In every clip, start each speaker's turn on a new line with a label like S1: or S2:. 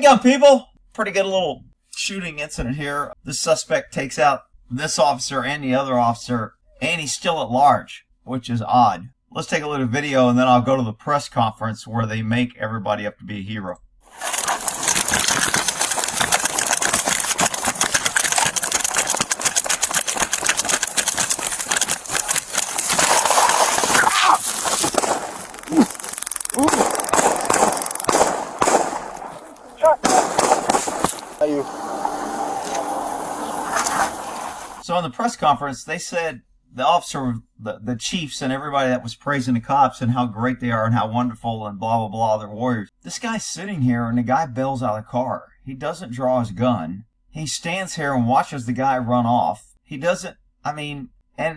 S1: go, people. Pretty good little shooting incident here. This suspect takes out this officer and the other officer, and he's still at large, which is odd. Let's take a look at the video, and then I'll go to the press conference where they make everybody up to be a hero. So in the press conference, they said the officer, the chiefs and everybody that was praising the cops and how great they are and how wonderful and blah, blah, blah, they're warriors. This guy's sitting here and the guy bails out of the car. He doesn't draw his gun. He stands here and watches the guy run off. He doesn't, and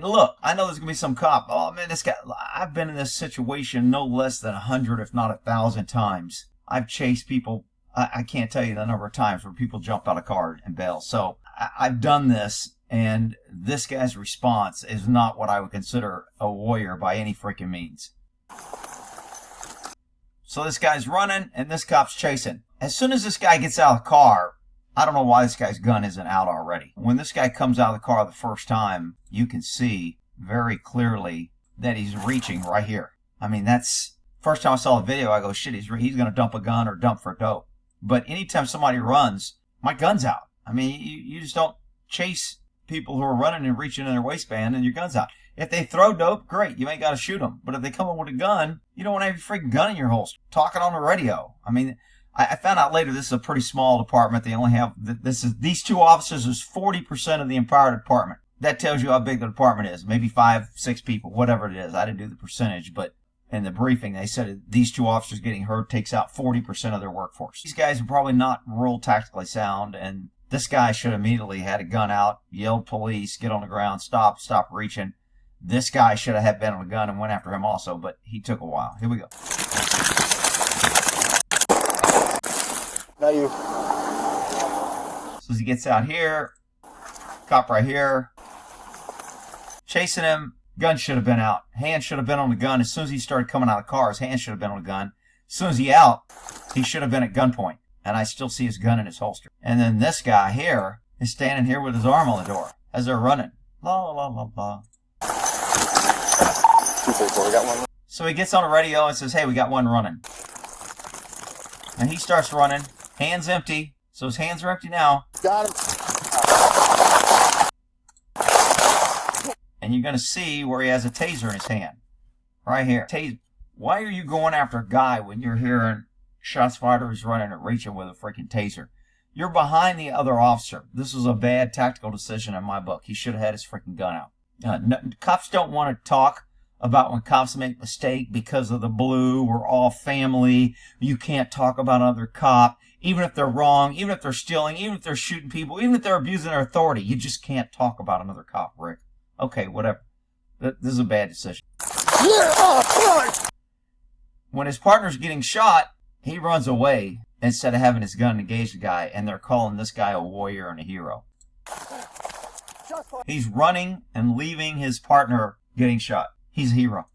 S1: look, I know there's going to be some cop. Oh man, this guy, I've been in this situation no less than 100, if not 1,000 times. I've chased people. I can't tell you the number of times where people jumped out of car and bailed. So I've done this. And this guy's response is not what I would consider a warrior by any freaking means. So this guy's running and this cop's chasing. As soon as this guy gets out of the car, I don't know why this guy's gun isn't out already. When this guy comes out of the car the first time, you can see very clearly that he's reaching right here. That's, first time I saw the video, I go, shit, he's going to dump a gun or dump for dope. But anytime somebody runs, my gun's out. You just don't chase people who are running and reaching in their waistband and your gun's out. If they throw dope, great, you ain't got to shoot them. But if they come in with a gun, you don't want to have your freaking gun in your holster. Talking on the radio. I found out later this is a pretty small department. They only have, these two officers is 40% of the entire department. That tells you how big the department is. Maybe 5, 6 people, whatever it is. I didn't do the percentage, but in the briefing they said these two officers getting hurt takes out 40% of their workforce. These guys are probably not real tactically sound, and this guy should immediately had a gun out, yelled police, get on the ground, stop reaching. This guy should have been on a gun and went after him also, but he took a while. Here we go.
S2: Now you.
S1: So as he gets out here, cop right here, chasing him, gun should have been out. Hand should have been on the gun. As soon as he started coming out of the car, his hand should have been on the gun. As soon as he out, he should have been at gunpoint. And I still see his gun in his holster. And then this guy here is standing here with his arm on the door as they're running. La, la, la, la. So he gets on the radio and says, hey, we got one running. And he starts running. Hands empty. So his hands are empty now.
S2: Got him.
S1: And you're going to see where he has a taser in his hand. Right here. Why are you going after a guy when you're hearing shots fired or he's running and reaching with a freaking taser? You're behind the other officer. This was a bad tactical decision in my book. He should have had his freaking gun out. Cops don't want to talk about when cops make a mistake because of the blue. We're all family. You can't talk about another cop. Even if they're wrong, even if they're stealing, even if they're shooting people, even if they're abusing their authority. You just can't talk about another cop, Rick. Okay, whatever. This is a bad decision. When his partner's getting shot, he runs away instead of having his gun engage the guy, and they're calling this guy a warrior and a hero. He's running and leaving his partner getting shot. He's a hero.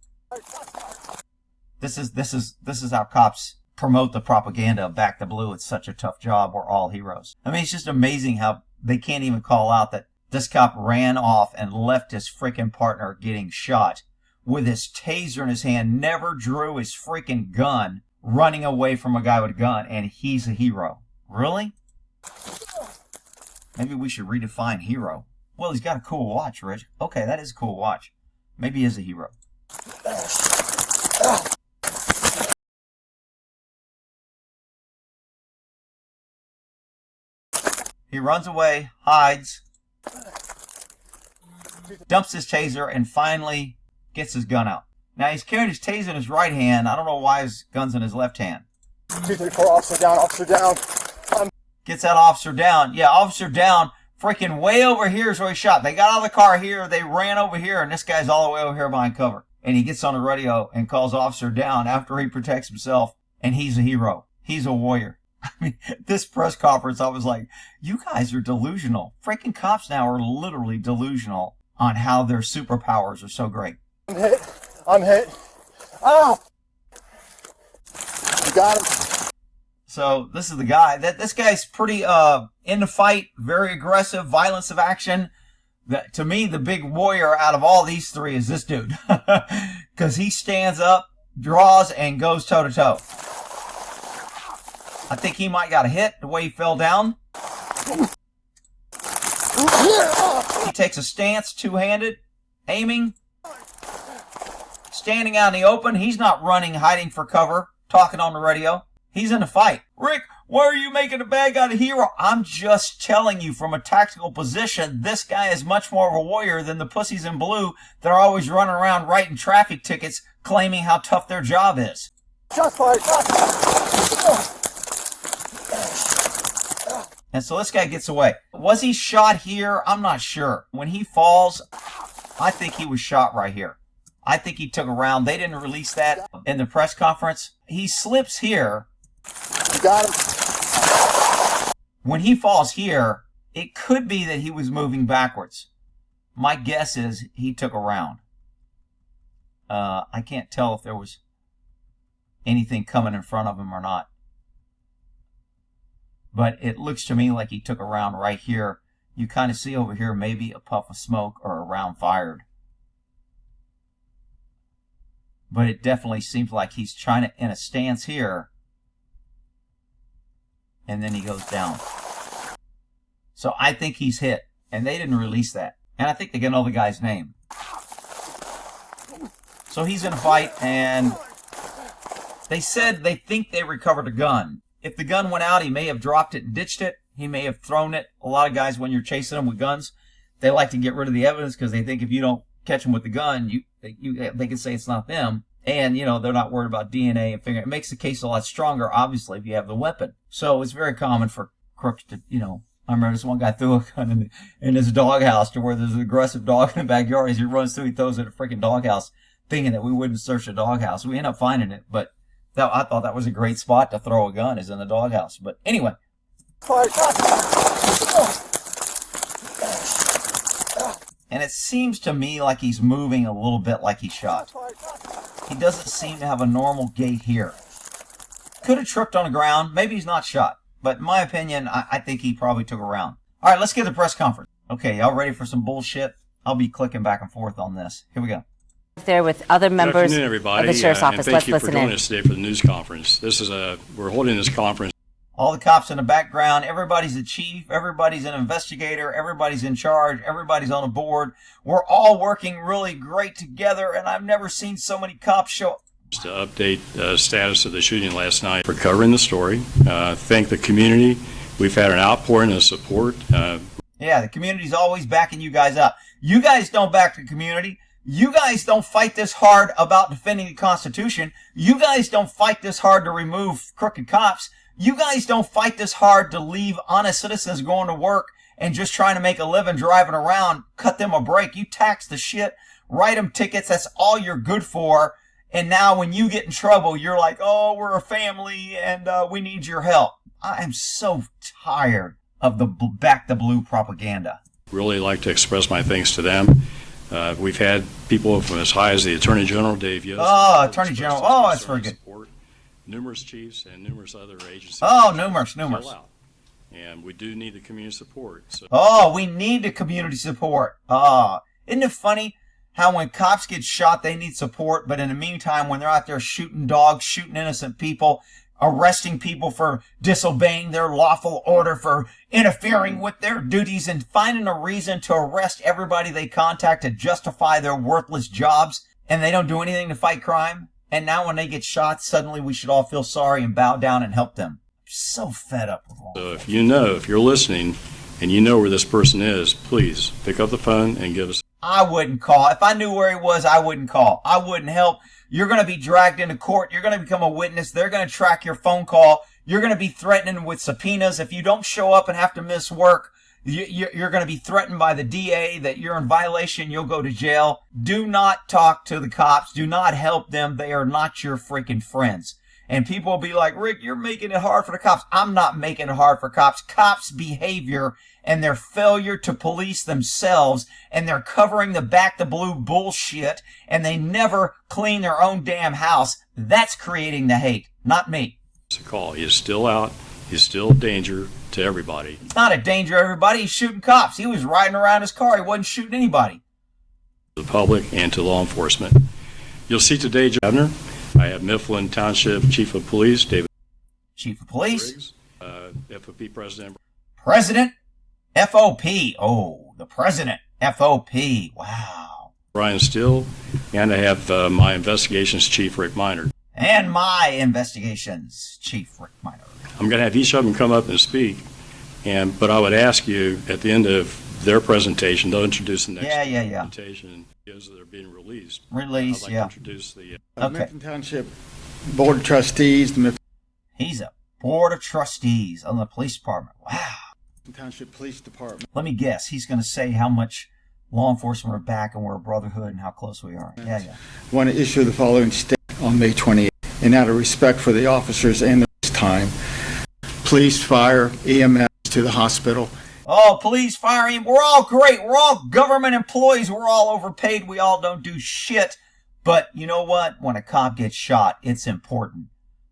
S1: This is how cops promote the propaganda of Back to Blue. It's such a tough job. We're all heroes. It's just amazing how they can't even call out that this cop ran off and left his freaking partner getting shot with his taser in his hand, never drew his freaking gun, running away from a guy with a gun, and he's a hero. Really? Maybe we should redefine hero. Well, he's got a cool watch, Rich. Okay, that is a cool watch. Maybe he is a hero. He runs away, hides, dumps his taser, and finally gets his gun out. Now, he's carrying his taser in his right hand. I don't know why his gun's in his left hand.
S2: 2, 3, 4, officer down, officer down.
S1: Gets that officer down. Yeah, officer down. Freaking way over here is where he shot. They got out of the car here. They ran over here, and this guy's all the way over here behind cover. And he gets on the radio and calls officer down after he protects himself, and he's a hero. He's a warrior. This press conference, I was like, you guys are delusional. Freaking cops now are literally delusional on how their superpowers are so great.
S2: I'm hit. Oh! You got him.
S1: So this is the guy. This guy's pretty in the fight, very aggressive, violence of action. To me, the big warrior out of all these three is this dude. Because he stands up, draws, and goes toe-to-toe. I think he might got a hit the way he fell down. He takes a stance, two-handed, aiming, standing out in the open. He's not running, hiding for cover, talking on the radio. He's in a fight. Rick, why are you making a bad guy the hero? I'm just telling you from a tactical position, this guy is much more of a warrior than the pussies in blue that are always running around writing traffic tickets claiming how tough their job is.
S2: Shots fired.
S1: And so this guy gets away. Was he shot here? I'm not sure. When he falls, I think he was shot right here. I think he took a round. They didn't release that in the press conference. He slips here.
S2: You got him.
S1: When he falls here, it could be that he was moving backwards. My guess is he took a round. I can't tell if there was anything coming in front of him or not. But it looks to me like he took a round right here. You kind of see over here maybe a puff of smoke or a round fired. But it definitely seems like he's trying to, in a stance here. And then he goes down. So I think he's hit. And they didn't release that. And I think they get know the guy's name. So he's in a fight, and they said they think they recovered a gun. If the gun went out, he may have dropped it and ditched it. He may have thrown it. A lot of guys, when you're chasing them with guns, they like to get rid of the evidence because they think if you don't catch them with the gun, they can say it's not them. And, you know, they're not worried about DNA and finger. It makes the case a lot stronger, obviously, if you have the weapon. So it's very common for crooks to, you know, I remember this one guy threw a gun in his doghouse to where there's an aggressive dog in the backyard. As he runs through, he throws it at a freaking doghouse, thinking that we wouldn't search the doghouse. We end up finding it, but I thought that was a great spot to throw a gun, is in the doghouse. But anyway. And it seems to me like he's moving a little bit like he's shot. He doesn't seem to have a normal gait here. Could have tripped on the ground. Maybe he's not shot. But in my opinion, I think he probably took a round. All right, let's get to the press conference. Okay, y'all ready for some bullshit? I'll be clicking back and forth on this. Here we go.
S3: There with other members
S4: Good afternoon, everybody.
S3: of the Sheriff's Office.
S4: And thank you for joining
S3: in.
S4: us today for the news conference. We're holding this conference.
S1: All the cops in the background, everybody's a chief, everybody's an investigator, everybody's in charge, everybody's on a board. We're all working really great together, and I've never seen so many cops show up.
S4: To update the status of the shooting last night, for covering the story. Thank the community. We've had an outpouring of support.
S1: Yeah, the community's always backing you guys up. You guys don't back the community. You guys don't fight this hard about defending the Constitution. You guys don't fight this hard to remove crooked cops. You guys don't fight this hard to leave honest citizens going to work and just trying to make a living driving around. Cut them a break. You tax the shit, write them tickets. That's all you're good for. And now when you get in trouble, you're like, oh, we're a family and we need your help. I am so tired of the back the blue propaganda.
S4: Really like to express my thanks to them. We've had people from as high as the Attorney General, Dave Yost.
S1: Oh, Attorney General. Oh, that's very good.
S4: Support. Numerous chiefs and numerous other agencies.
S1: Oh, numerous.
S4: And we do need the community support. So.
S1: Oh, we need the community support. Isn't it funny how when cops get shot, they need support, but in the meantime, when they're out there shooting dogs, shooting innocent people, arresting people for disobeying their lawful order, for interfering with their duties, and finding a reason to arrest everybody they contact to justify their worthless jobs, and they don't do anything to fight crime? And now when they get shot, suddenly we should all feel sorry and bow down and help them. I'm so fed up with all
S4: So if you're listening, and you know where this person is, please pick up the phone and give us.
S1: I wouldn't call. If I knew where he was, I wouldn't call. I wouldn't help. You're going to be dragged into court. You're going to become a witness. They're going to track your phone call. You're going to be threatened with subpoenas. If you don't show up and have to miss work, you're going to be threatened by the DA that you're in violation. You'll go to jail. Do not talk to the cops. Do not help them. They are not your freaking friends. And people will be like, Rick, you're making it hard for the cops. I'm not making it hard for cops. Cops' behavior and their failure to police themselves, and they're covering the back the blue bullshit, and they never clean their own damn house. That's creating the hate, not me.
S4: It's a call. He is still out. He's still a danger to everybody.
S1: It's not a danger to everybody. He's shooting cops. He was riding around his car. He wasn't shooting anybody.
S4: To the public and to law enforcement. You'll see today, Governor, I have Mifflin Township Chief of Police, David
S1: Chief of Police.
S4: Briggs, FOP President.
S1: President FOP. Oh, the President FOP. Wow.
S4: Brian Steele, and I have my investigations chief, Rick Miner.
S1: And my investigations chief, Rick Miner.
S4: I'm going to have each of them come up and speak, but I would ask you at the end of their presentation, they'll introduce the next presentation as they're being released. I'd like to introduce the
S2: Mifflin Township Board of Trustees.
S1: He's a Board of Trustees on the police department. Wow.
S2: Township Police Department.
S1: Let me guess. He's going to say how much law enforcement are back and we're a brotherhood and how close we are. Yeah.
S2: I want to issue the following statement on May 28th. And out of respect for the officers and their time, police, fire, EMS to the hospital.
S1: Oh, police, fire, we're all great. We're all government employees. We're all overpaid. We all don't do shit. But you know what? When a cop gets shot, it's important.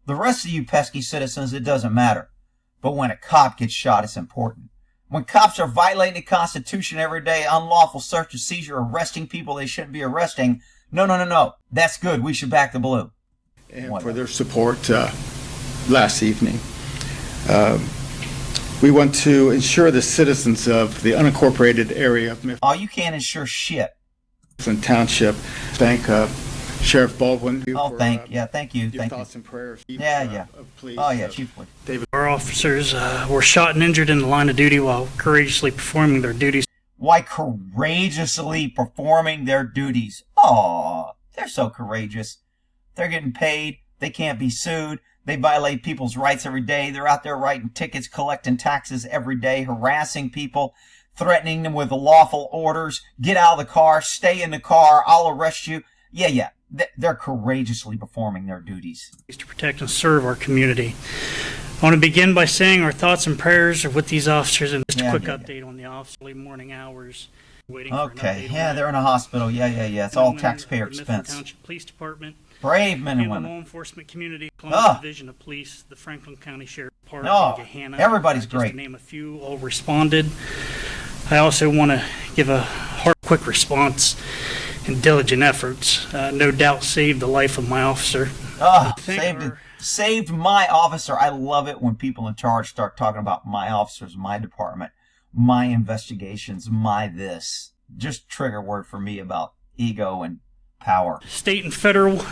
S1: The rest of you pesky citizens, it doesn't matter. But when a cop gets shot, it's important. When cops are violating the Constitution every day, unlawful search and seizure, arresting people they shouldn't be arresting, no. That's good. We should back the blue.
S2: And for their support last evening. We want to ensure the citizens of the unincorporated area of Mifflin.
S1: Oh, you can't ensure shit.
S2: Township. Thank Sheriff Baldwin.
S1: Thank you.
S2: Your thoughts and prayers.
S1: Chief.
S2: David.
S5: Our officers were shot and injured in the line of duty while courageously performing their duties.
S1: Why courageously performing their duties? Oh, they're so courageous. They're getting paid. They can't be sued. They violate people's rights every day. They're out there writing tickets, collecting taxes every day, harassing people, threatening them with lawful orders. Get out of the car. Stay in the car. I'll arrest you. Yeah. They're courageously performing their duties.
S5: To protect and serve our community. I want to begin by saying our thoughts and prayers are with these officers and just a quick update on the officer early morning hours. Waiting for an update on
S1: they're in a hospital. Yeah. It's all taxpayer expense.
S5: Township Police Department.
S1: Brave men and
S5: The
S1: women.
S5: law enforcement community, Columbus Division of Police, the Franklin County Sheriff Department, and Gahanna.
S1: Everybody's great.
S5: Just to name a few, all responded. I also want to give a quick response and diligent efforts. No doubt saved the life of my officer.
S1: Saved my officer. I love it when people in charge start talking about my officers, my department, my investigations, my this. Just trigger word for me about ego and power.
S5: State and federal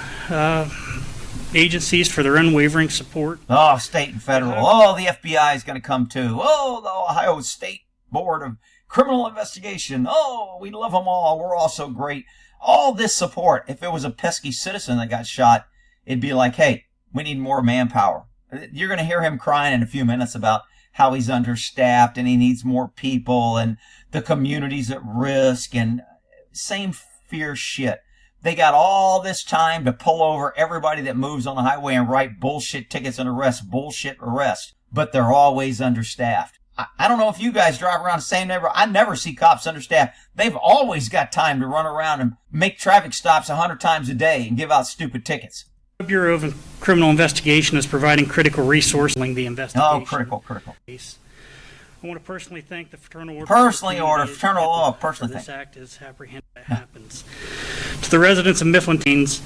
S5: agencies for their unwavering support.
S1: Oh, state and federal. Oh, the FBI is going to come too. Oh, the Ohio State Board of Criminal Investigation. Oh, we love them all. We're all so great. All this support. If it was a pesky citizen that got shot, it'd be like, hey, we need more manpower. You're going to hear him crying in a few minutes about how he's understaffed and he needs more people and the community's at risk and same fear shit. They got all this time to pull over everybody that moves on the highway and write bullshit tickets and bullshit arrests. But they're always understaffed. I don't know if you guys drive around the same neighborhood. I never see cops understaffed. They've always got time to run around and make traffic stops 100 times a day and give out stupid tickets.
S5: The Bureau of Criminal Investigation is providing critical resources in the investigation.
S1: Oh, critical.
S5: I want to personally thank the Fraternal Order.
S1: This
S5: act is apprehended that happens. To the residents of Mifflin, teens,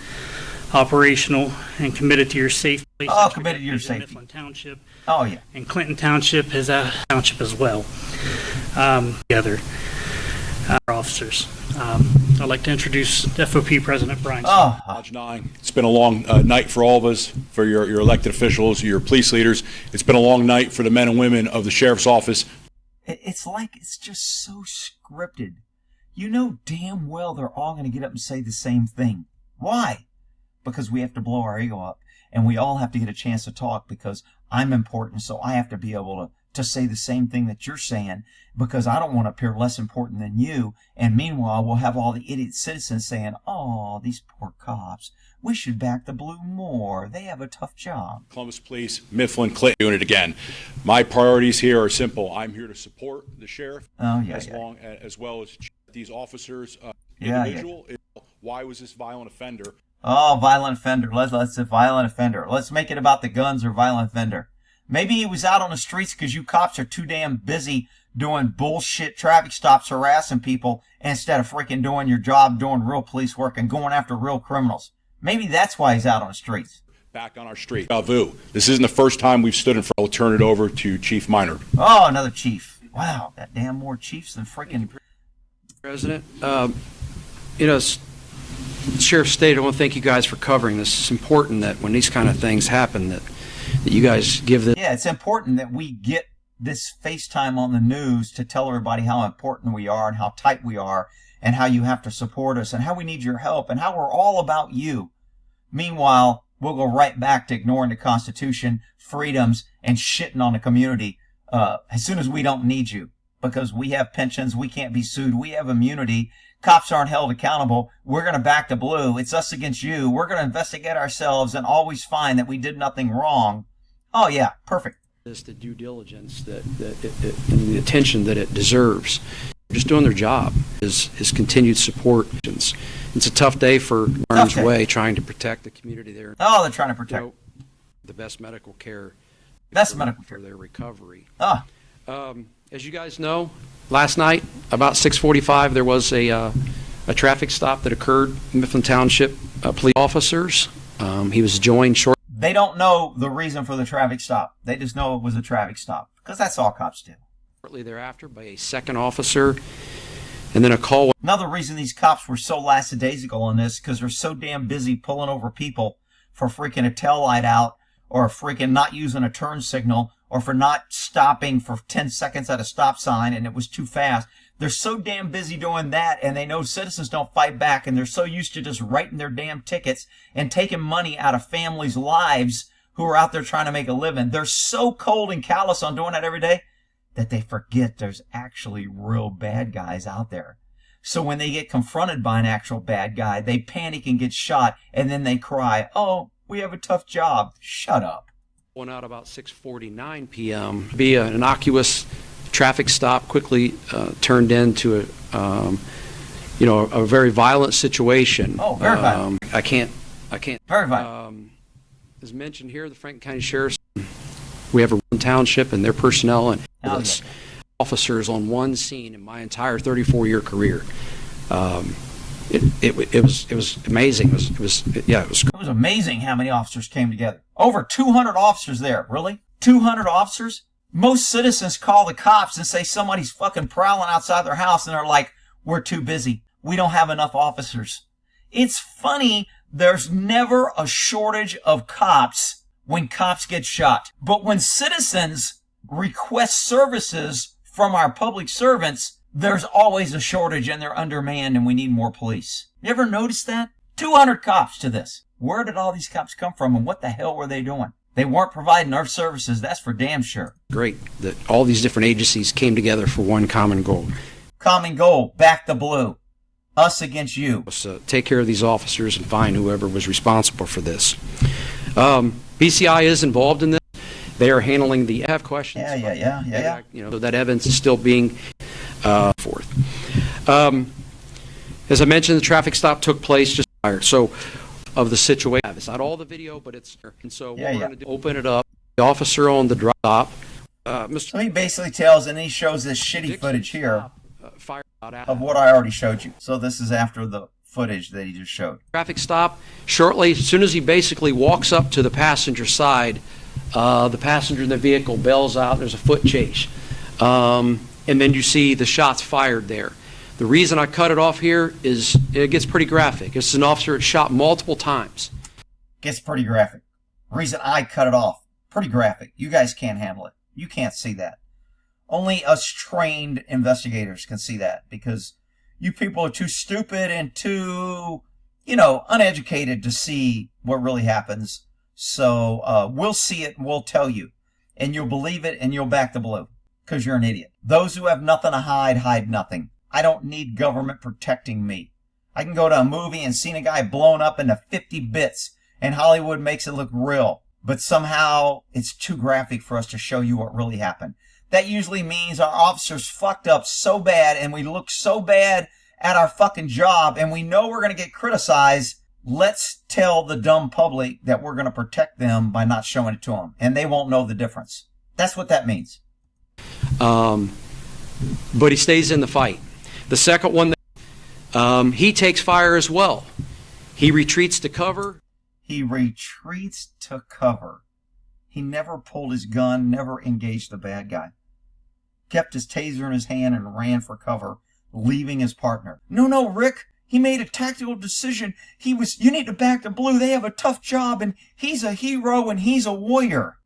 S5: operational and committed to your safety.
S1: Committed to your safety.
S5: Mifflin Township.
S1: Oh, yeah.
S5: And Clinton Township is a township as well. Together, our officers. I'd like to introduce FOP President Brian.
S6: Lodge 9. It's been a long night for all of us, for your elected officials, your police leaders. It's been a long night for the men and women of the Sheriff's Office.
S1: It's like it's just so scripted. You know damn well they're all going to get up and say the same thing. Why? Because we have to blow our ego up, and we all have to get a chance to talk because I'm important, so I have to be able to say the same thing that you're saying because I don't want to appear less important than you. And meanwhile, we'll have all the idiot citizens saying, oh, these poor cops, we should back the blue more. They have a tough job.
S6: Columbus Police, Mifflin, Clinton, doing it again. My priorities here are simple. I'm here to support the sheriff as well as these officers. Individual. Why was this violent offender
S1: Oh, violent offender. Let's a violent offender. Let's make it about the guns or violent offender. Maybe he was out on the streets because you cops are too damn busy doing bullshit traffic stops, harassing people, instead of freaking doing your job, doing real police work, and going after real criminals. Maybe that's why he's out on the streets.
S6: Back on our street. Bavu. This isn't the first time we've stood in front. I'll turn it over to Chief Minor.
S1: Oh, another chief. Wow, that damn more chiefs than freaking...
S7: President, Sheriff State, I want to thank you guys for covering this. It's important that when these kind of things happen that you guys give this.
S1: Yeah, it's important that we get this FaceTime on the news to tell everybody how important we are and how tight we are and how you have to support us and how we need your help and how we're all about you. Meanwhile, we'll go right back to ignoring the Constitution, freedoms, and shitting on the community as soon as we don't need you. Because we have pensions, we can't be sued, we have immunity, cops aren't held accountable, we're going to back the blue, it's us against you, we're going to investigate ourselves and always find that we did nothing wrong. Oh yeah, perfect.
S7: This the due diligence and the attention that it deserves. Just doing their job is continued support. It's a tough day for Arms Way trying to protect the community there.
S1: Oh, they're trying to protect
S7: the best medical care.
S1: For
S7: their recovery.
S1: Oh.
S7: As you guys know, last night about 6:45 there was a traffic stop that occurred in Mifflin Township. Police officers. He was joined shortly.
S1: They don't know the reason for the traffic stop. They just know it was a traffic stop because that's all cops do.
S7: Shortly thereafter by a second officer, and then a call.
S1: Another reason these cops were so lackadaisical on this because they're so damn busy pulling over people for freaking a tail light out or freaking not using a turn signal or for not stopping for 10 seconds at a stop sign and it was too fast. They're so damn busy doing that and they know citizens don't fight back and they're so used to just writing their damn tickets and taking money out of families' lives who are out there trying to make a living. They're so cold and callous on doing that every day that they forget there's actually real bad guys out there. So when they get confronted by an actual bad guy, they panic and get shot and then they cry, "Oh, we have a tough job." Shut up.
S7: Went out about 6:49 p.m. Be an innocuous traffic stop quickly turned into a very violent situation.
S1: Oh, very violent.
S7: I can't.
S1: Very violent.
S7: As mentioned here, the Franklin County Sheriff's, we have a township and their personnel and officers on one scene in my entire 34-year career. It was amazing. It was
S1: amazing how many officers came together. Over 200 officers there. Really? 200 officers? Most citizens call the cops and say somebody's fucking prowling outside their house and they're like, "We're too busy. We don't have enough officers." It's funny, there's never a shortage of cops when cops get shot. But when citizens request services from our public servants, there's always a shortage and they're undermanned and we need more police. You ever notice that? 200 cops to this. Where did all these cops come from and what the hell were they doing? They weren't providing our services, that's for damn sure.
S7: Great that all these different agencies came together for one common goal.
S1: Common goal, back the blue. Us against you.
S7: So take care of these officers and find whoever was responsible for this. BCI is involved in this. They are handling the have questions.
S1: Yeah.
S7: So that evidence is still being forth. As I mentioned, the traffic stop took place just prior. So of the situation, it's not all the video, but it's and so what we're going to do, open it up. The officer on the drop stop.
S1: So he basically tells, and he shows this shitty footage here of what I already showed you. So this is after the footage that he just showed.
S7: Traffic stop. Shortly, as soon as he basically walks up to the passenger side, the passenger in the vehicle bails out. There's a foot chase. And then you see the shots fired there. The reason I cut it off here is it gets pretty graphic. This is an officer that shot multiple times.
S1: Gets pretty graphic. Reason I cut it off. Pretty graphic. You guys can't handle it. You can't see that. Only us trained investigators can see that because you people are too stupid and too, uneducated to see what really happens. So we'll see it and we'll tell you. And you'll believe it and you'll back the blue because you're an idiot. Those who have nothing to hide, hide nothing. I don't need government protecting me. I can go to a movie and see a guy blown up into 50 bits and Hollywood makes it look real. But somehow it's too graphic for us to show you what really happened. That usually means our officers fucked up so bad and we look so bad at our fucking job and we know we're going to get criticized. let's tell the dumb public that we're going to protect them by not showing it to them, and they won't know the difference. That's what that means.
S7: But he stays in the fight. The second one, he takes fire as well. He retreats to cover.
S1: He retreats to cover. He never pulled his gun, never engaged the bad guy. Kept his taser in his hand and ran for cover, leaving his partner. No, Rick, he made a tactical decision. You need to back the blue. They have a tough job, and he's a hero, and he's a warrior.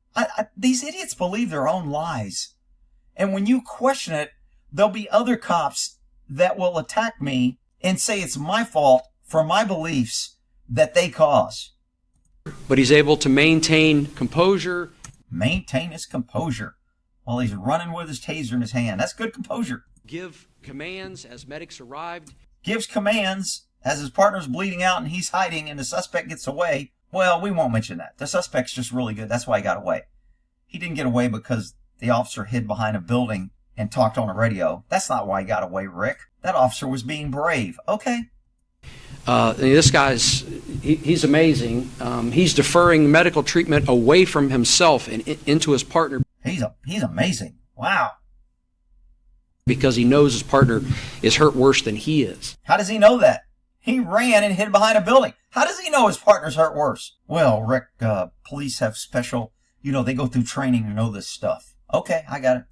S1: These idiots believe their own lies. And when you question it, there'll be other cops that will attack me and say it's my fault for my beliefs that they cause.
S7: But he's able to maintain composure.
S1: Maintain his composure while he's running with his taser in his hand. That's good composure.
S7: Give commands as medics arrived.
S1: Gives commands as his partner's bleeding out and he's hiding and the suspect gets away. Well, we won't mention that. The suspect's just really good. That's why he got away. He didn't get away because the officer hid behind a building and talked on a radio. That's not why he got away, Rick. That officer was being brave. Okay.
S7: This guy's, he's amazing. He's deferring medical treatment away from himself and into his partner.
S1: He's amazing. Wow.
S7: Because he knows his partner is hurt worse than he is.
S1: How does he know that? He ran and hid behind a building. How does he know his partner's hurt worse? Well, Rick, police have special, they go through training to know this stuff. Okay, I got it.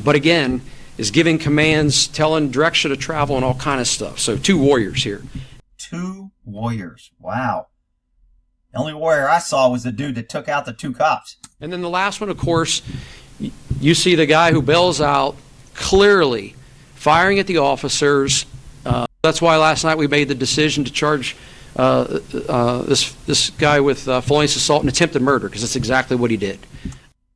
S7: But again, is giving commands, telling direction of travel, and all kind of stuff. So 2 warriors here.
S1: 2 warriors. Wow. The only warrior I saw was the dude that took out the 2 cops.
S7: And then the last one, of course, you see the guy who bails out, clearly firing at the officers. That's why last night we made the decision to charge this guy with felonious assault and attempted murder, because that's exactly what he did.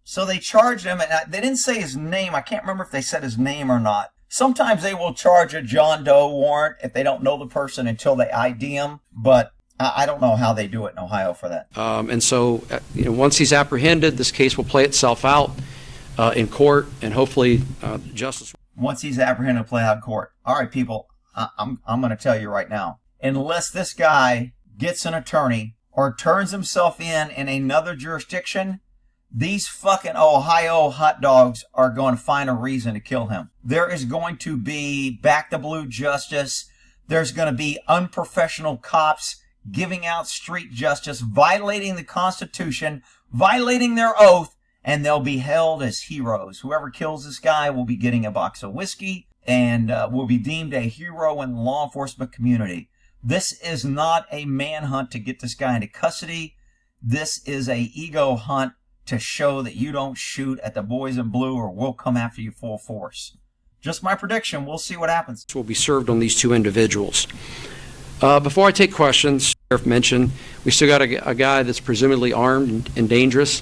S1: So they charged him, and they didn't say his name. I can't remember if they said his name or not. Sometimes they will charge a John Doe warrant if they don't know the person until they ID him, but I don't know how they do it in Ohio for that.
S7: And so, once he's apprehended, this case will play itself out in court, and hopefully justice.
S1: Once he's apprehended, play out in court. All right, people, I'm going to tell you right now, unless this guy gets an attorney or turns himself in another jurisdiction, these fucking Ohio hot dogs are going to find a reason to kill him. There is going to be back the blue justice. There's going to be unprofessional cops giving out street justice, violating the Constitution, violating their oath, and they'll be held as heroes. Whoever kills this guy will be getting a box of whiskey and will be deemed a hero in the law enforcement community. This is not a manhunt to get this guy into custody. This is a ego hunt to show that you don't shoot at the boys in blue or we'll come after you full force. Just my prediction. We'll see what happens.
S7: Will be served on these 2 individuals. Before I take questions, Sheriff mentioned we still got a guy that's presumably armed and dangerous.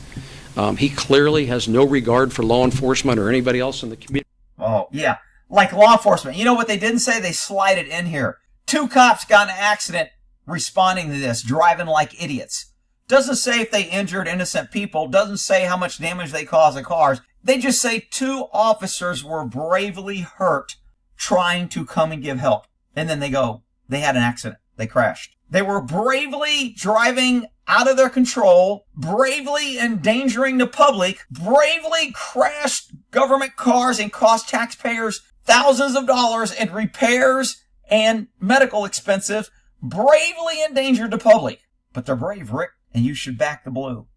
S7: He clearly has no regard for law enforcement or anybody else in the community.
S1: Oh, yeah. Like law enforcement. You know what they didn't say? They slided in here. 2 cops got in an accident responding to this, driving like idiots. Doesn't say if they injured innocent people. Doesn't say how much damage they caused to cars. They just say 2 officers were bravely hurt trying to come and give help. And then they go, they had an accident. They crashed. They were bravely driving out of their control, bravely endangering the public, bravely crashed government cars and cost taxpayers thousands of dollars in repairs and medical expenses, bravely endangered the public. But they're brave, Rick, and you should back the blue.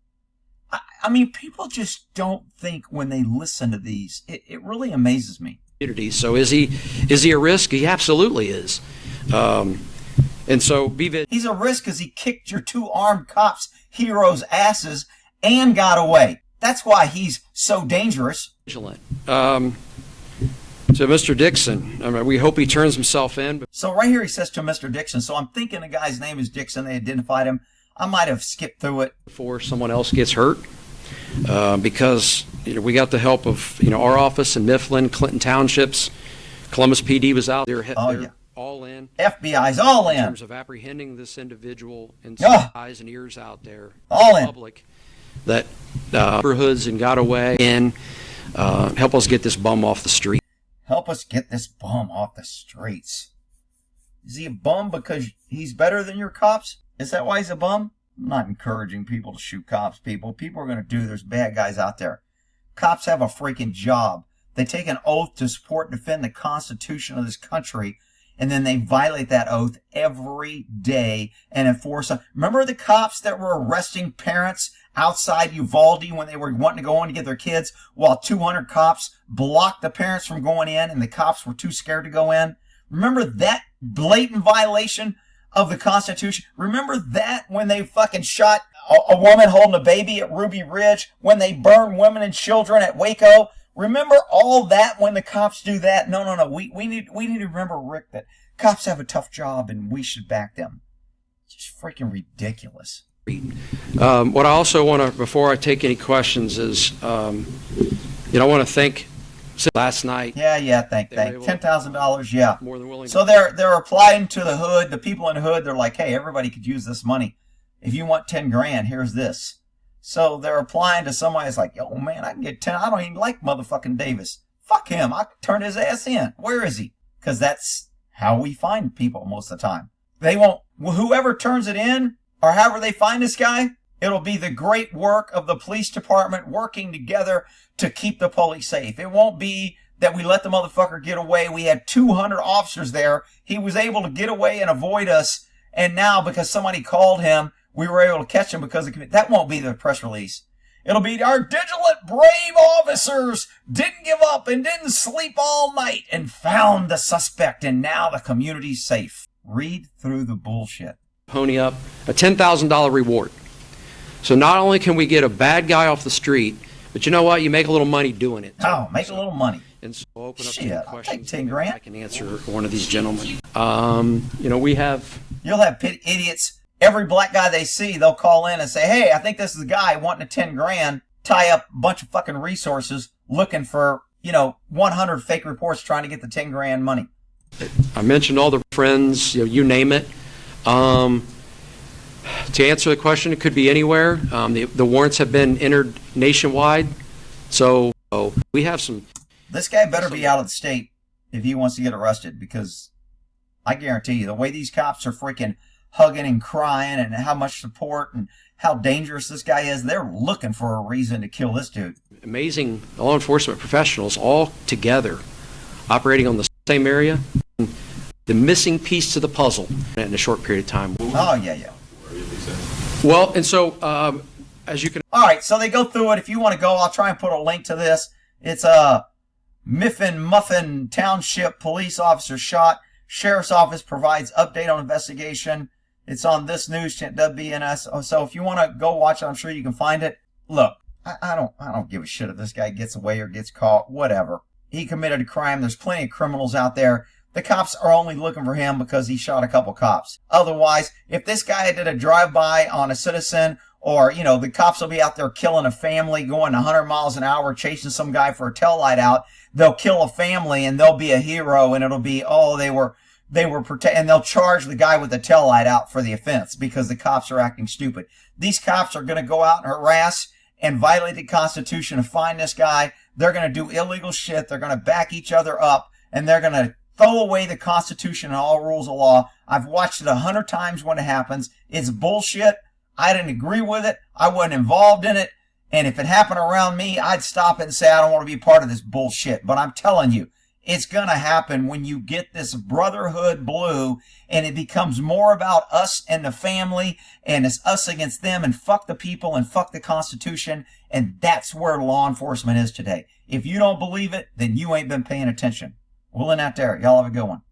S1: I mean, people just don't think when they listen to these. It really amazes me.
S7: So is he a risk? He absolutely is. And so
S1: he's a risk because he kicked your 2 armed cops, heroes' asses, and got away. That's why he's so dangerous.
S7: Vigilant. So Mr. Dixon, we hope he turns himself in.
S1: So right here he says to Mr. Dixon. So I'm thinking the guy's name is Dixon. They identified him. I might have skipped through it.
S7: Before someone else gets hurt. Because we got the help of our office in Mifflin, Clinton Townships. Columbus PD was out there. They're all in.
S1: FBI's all in.
S7: In terms of apprehending this individual and some eyes and ears out there.
S1: All in.
S7: Public that neighborhoods and got away and help us get this bum off the street.
S1: Help us get this bum off the streets. Is he a bum because he's better than your cops? Is that why he's a bum? I'm not encouraging people to shoot cops, people. People are going to do. There's bad guys out there. Cops have a freaking job. They take an oath to support and defend the Constitution of this country, and then they violate that oath every day and enforce it. Remember the cops that were arresting parents outside Uvalde when they were wanting to go in to get their kids, while 200 cops blocked the parents from going in and the cops were too scared to go in? Remember that blatant violation of the Constitution? Remember that when they fucking shot a woman holding a baby at Ruby Ridge, when they burned women and children at Waco? Remember all that when the cops do that? No. We need to remember, Rick, that cops have a tough job and we should back them. It's just freaking ridiculous.
S7: What I also want to, before I take any questions, is, I want to thank last night.
S1: Yeah, thank. $10,000, yeah.
S7: More than willing.
S1: So they're applying to the hood. The people in the hood, they're like, hey, everybody could use this money. If you want 10 grand, here's this. So they're applying to somebody that's like, yo, man, I can get 10. I don't even like motherfucking Davis. Fuck him. I can turn his ass in. Where is he? Because that's how we find people most of the time. They won't, whoever turns it in, or however they find this guy, it'll be the great work of the police department working together to keep the police safe. It won't be that we let the motherfucker get away. We had 200 officers there. He was able to get away and avoid us. And now, because somebody called him, we were able to catch him because of that. Won't be the press release. It'll be our vigilant, brave officers didn't give up and didn't sleep all night and found the suspect, and now the community's safe. Read through the bullshit.
S7: Pony up a $10,000 reward. So not only can we get a bad guy off the street, but you know what? You make a little money doing it.
S1: Oh, make a little money.
S7: And so I'll open up
S1: Shit,
S7: to
S1: I'll
S7: questions.
S1: take 10 grand.
S7: I can answer one of these gentlemen. We have.
S1: You'll have idiots. Every black guy they see, they'll call in and say, hey, I think this is the guy wanting a 10 grand, tie up a bunch of fucking resources looking for, 100 fake reports trying to get the 10 grand money.
S7: I mentioned all the friends, you name it. To answer the question, it could be anywhere. The warrants have been entered nationwide. So we have some.
S1: This guy better be out of the state if he wants to get arrested, because I guarantee you, the way these cops are freaking hugging and crying and how much support and how dangerous this guy is, they're looking for a reason to kill this dude.
S7: Amazing law enforcement professionals all together operating on the same area. The missing piece to the puzzle in a short period of time.
S1: Oh, yeah.
S7: Well, and so, as you can.
S1: All right, so they go through it. If you want to go, I'll try and put a link to this. It's Mifflin Township police officer shot. Sheriff's office provides update on investigation. It's on this news channel, WBNS. So if you want to go watch it, I'm sure you can find it. Look, I don't give a shit if this guy gets away or gets caught. Whatever. He committed a crime. There's plenty of criminals out there. The cops are only looking for him because he shot a couple cops. Otherwise, if this guy did a drive-by on a citizen, or, the cops will be out there killing a family, going 100 miles an hour, chasing some guy for a taillight out, they'll kill a family and they'll be a hero, and it'll be, they were and they'll charge the guy with the taillight out for the offense because the cops are acting stupid. These cops are going to go out and harass and violate the Constitution to find this guy. They're going to do illegal shit. They're going to back each other up, and they're going to throw away the Constitution and all rules of law. I've watched it 100 times when it happens. It's bullshit. I didn't agree with it. I wasn't involved in it. And if it happened around me, I'd stop it and say, I don't want to be part of this bullshit. But I'm telling you, it's going to happen when you get this brotherhood blue and it becomes more about us and the family, and it's us against them, and fuck the people and fuck the Constitution. And that's where law enforcement is today. If you don't believe it, then you ain't been paying attention. We'll end out there. Y'all have a good one.